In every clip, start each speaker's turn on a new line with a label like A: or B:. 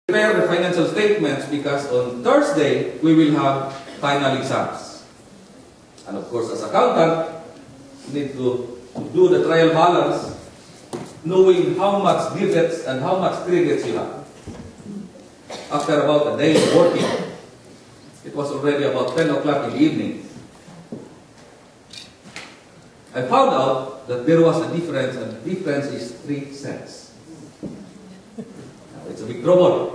A: prepare the financial statements because on Thursday we will have final exams. And of course, as accountant, you need to do the trial balance, knowing how much debits and how much credits you have. After about a day of working, it was already about 10 o'clock in the evening. I found out that there was a difference, and the difference is 3 cents. Now, it's a big trouble.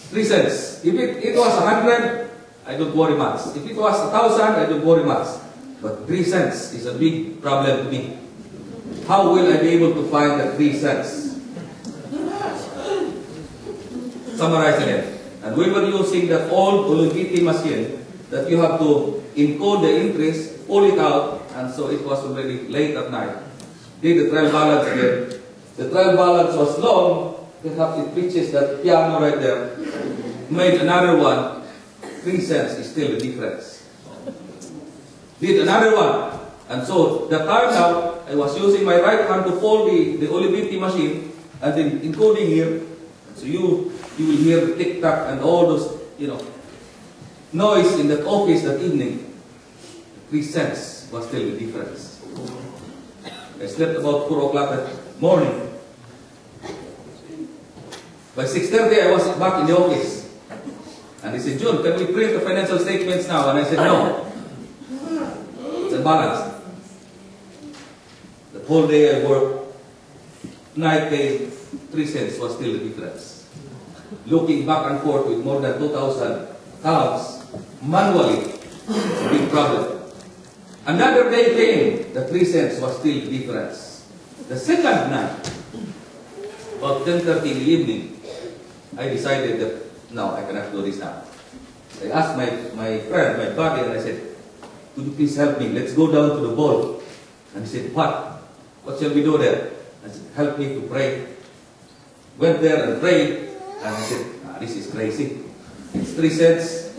A: 3 cents. If it was 100, I don't worry much. If it was 1,000, I don't worry much. But 3 cents is a big problem to me. How will I be able to find the 3 cents? Summarizing it. And we were using that old Olugiti machine that you have to encode the interest, pull it out, and so it was already late at night. Did the trial balance again. The trial balance was long, perhaps it reaches that piano right there. Made another one, 3 cents is still the difference. Did another one, and so the time now, I was using my right hand to fold the Olugiti machine, and then encoding here, so you will hear the tick-tock and all those, noise in that office that evening. 3 cents was still the difference. I slept about 4 o'clock that morning. By 6:30, I was back in the office. And he said, "June, can we print the financial statements now?" And I said, "No. It's unbalanced." The whole day I worked. Night came, 3 cents was still the difference. Looking back and forth with more than 2,000 accounts manually, it's a big problem. Another day came, the 3 cents was still the difference. The second night, about 10:30 in the evening, I decided that, no, I cannot do this now. I asked my friend, my buddy, and I said, "Could you please help me? Let's go down to the vault." And he said, "What? What shall we do there?" I said, "Help me to pray." Went there and prayed, and I said, "This is crazy. It's 3 cents.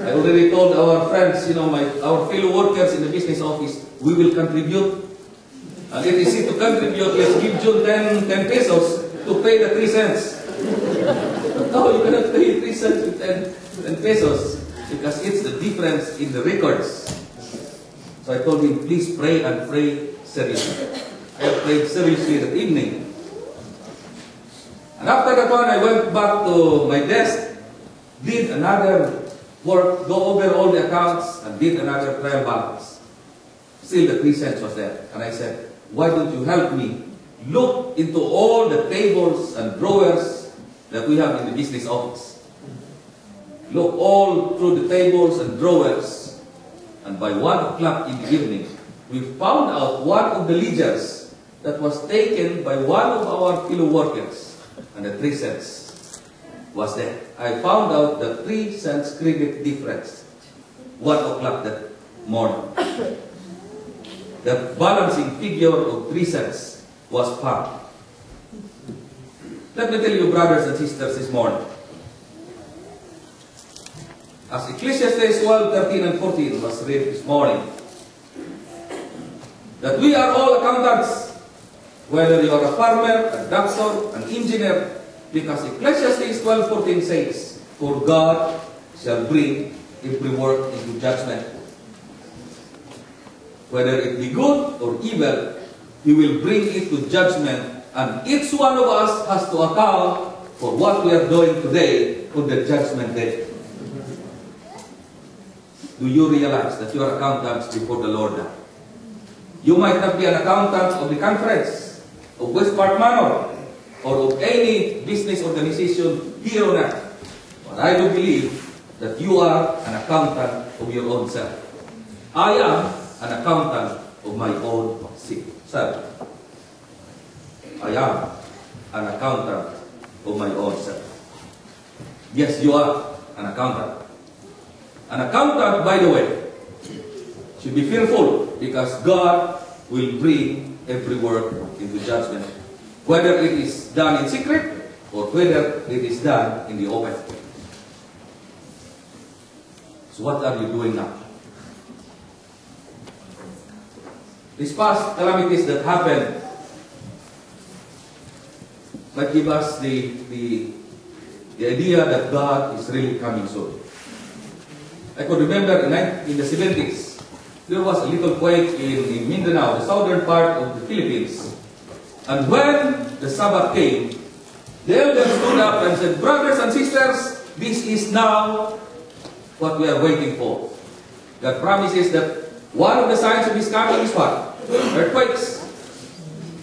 A: I already told our friends, our fellow workers in the business office, we will contribute. And it is easy to contribute. Let's give June 10 pesos to pay the 3 cents. But no, you cannot pay 3 cents with 10 pesos because it's the difference in the records. So I told him, please pray and pray seriously. I prayed seriously that evening. And after that one, I went back to my desk, did another work, go over all the accounts, and did another trial balance. Still the 3 cents was there. And I said, why don't you help me look into all the tables and drawers that we have in the business office. Look all through the tables and drawers. And by 1 o'clock in the evening, we found out one of the ledgers that was taken by one of our fellow workers. And the 3 cents was there. I found out the 3 cents credit difference. 1 o'clock that morning. The balancing figure of 3 cents was found. Let me tell you, brothers and sisters, this morning. As Ecclesiastes 12, 13, and 14 was read this morning, that we are all accountants, whether you are a farmer, a doctor, an engineer, because Ecclesiastes 12:14 says, "For God shall bring every work into judgment. Whether it be good or evil, He will bring it to judgment, and each one of us has to account for what we are doing today on the judgment day." Do you realize that you are accountants before the Lord now? You might not be an accountant of the conference, of West Park Manor, or of any business organization here on earth. But I do believe that you are an accountant of your own self. I am an accountant of my own self. I am an accountant of my own self. Yes, you are an accountant. An accountant, by the way, should be fearful because God will bring every work into judgment, whether it is done in secret or whether it is done in the open. So what are you doing now? These past calamities that happened might give us the idea that God is really coming soon. I could remember in the 70s, there was a little quake in Mindanao, the southern part of the Philippines. And when the Sabbath came, the elders stood up and said, "Brothers and sisters, this is now what we are waiting for." God promises that one of the signs of His coming is what? Earthquakes,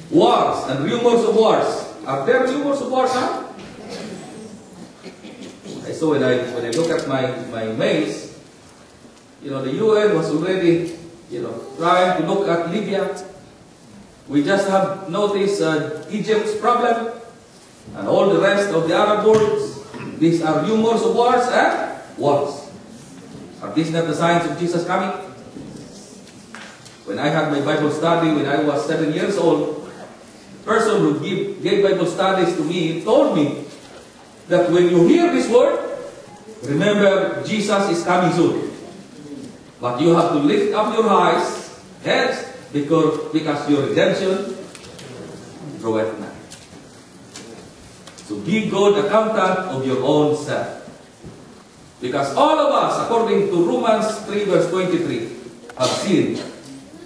A: wars, and rumors of wars. Are there rumors of wars now? So when I look at my mails, the UN was already, trying to look at Libya. We just have noticed Egypt's problem and all the rest of the Arab world. These are rumors of wars and wars. Are these not the signs of Jesus coming? When I had my Bible study when I was 7 years old, the person who gave Bible studies to me told me that when you hear this word, remember Jesus is coming soon. But you have to lift up your eyes, heads, because your redemption draweth nigh. So be good accountant of your own self. Because all of us, according to Romans 3 verse 23, have sinned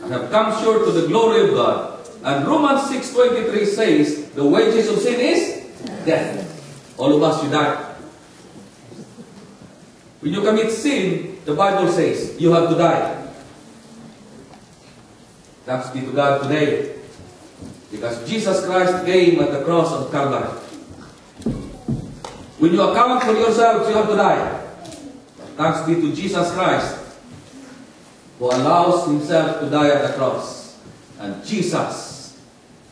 A: and have come short to the glory of God. And Romans 6:23 says, the wages of sin is death. All of us should die. When you commit sin, the Bible says, you have to die. Thanks be to God today, because Jesus Christ came at the cross of Calvary. When you account for yourselves, you have to die. Thanks be to Jesus Christ, who allows Himself to die at the cross. And Jesus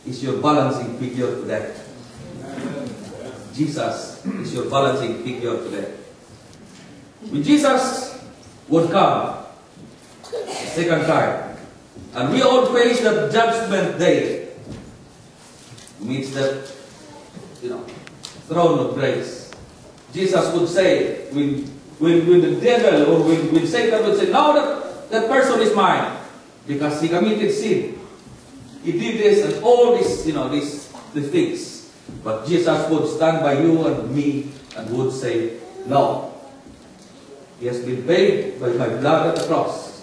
A: is your balancing figure today. Jesus is your balancing figure today. When Jesus would come the second time, and we all face that judgment day, meets that throne of grace. Jesus would say, when the devil or when Satan would say, "No, that person is mine," because he committed sin. He did this and all this, these things. But Jesus would stand by you and me and would say, "No. He has been paid by my blood at the cross."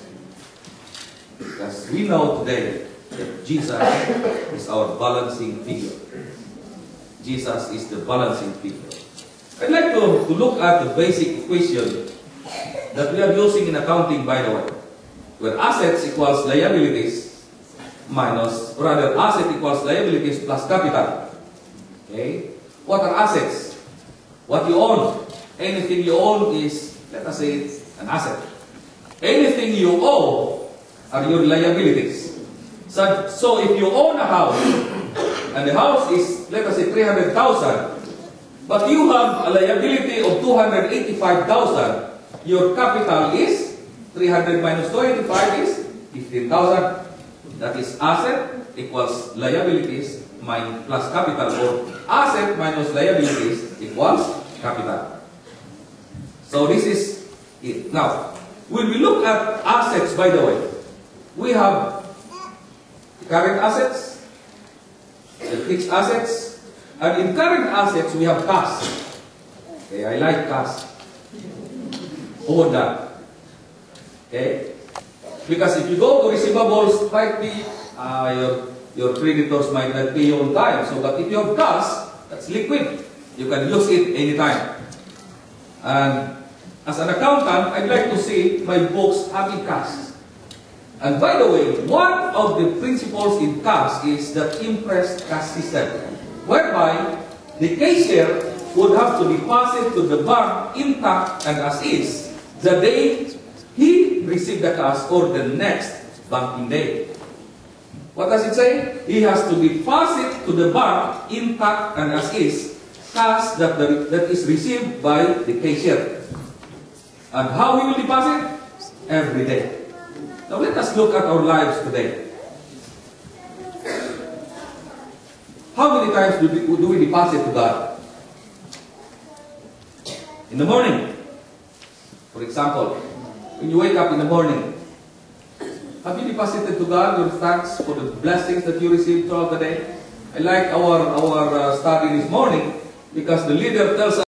A: Because we know today that Jesus is our balancing figure. Jesus is the balancing figure. I'd like to look at the basic equation that we are using in accounting, by the way, where assets equals liabilities minus, or rather, asset equals liabilities plus capital. Okay? What are assets? What you own. Anything you own is, let us say, it's an asset. Anything you owe are your liabilities. So if you own a house, and the house is, let us say, 300,000, but you have a liability of 285,000, your capital is 300 minus 285 is 15,000. That is asset equals liabilities plus capital, or asset minus liabilities equals capital. So this is it. Now, when we look at assets, by the way, we have current assets, the fixed assets, and in current assets we have cash. Okay, I like cash. Hold that. Okay? Because if you go to receivables, might be your creditors might not pay you on time. So, but if you have cash, that's liquid. You can use it anytime. And as an accountant, I'd like to see my books having cash. And by the way, one of the principles in cash is the impressed cash system, whereby the cashier would have to deposit to the bank intact and as is the day he received the cash or the next banking day. What does it say? He has to deposit to the bank intact and as is cash that is received by the cashier. And how he will deposit? Every day. Now let us look at our lives today. How many times do we deposit to God? In the morning. For example, when you wake up in the morning, have you deposited to God your thanks for the blessings that you received throughout the day? I like our study this morning because the leader tells us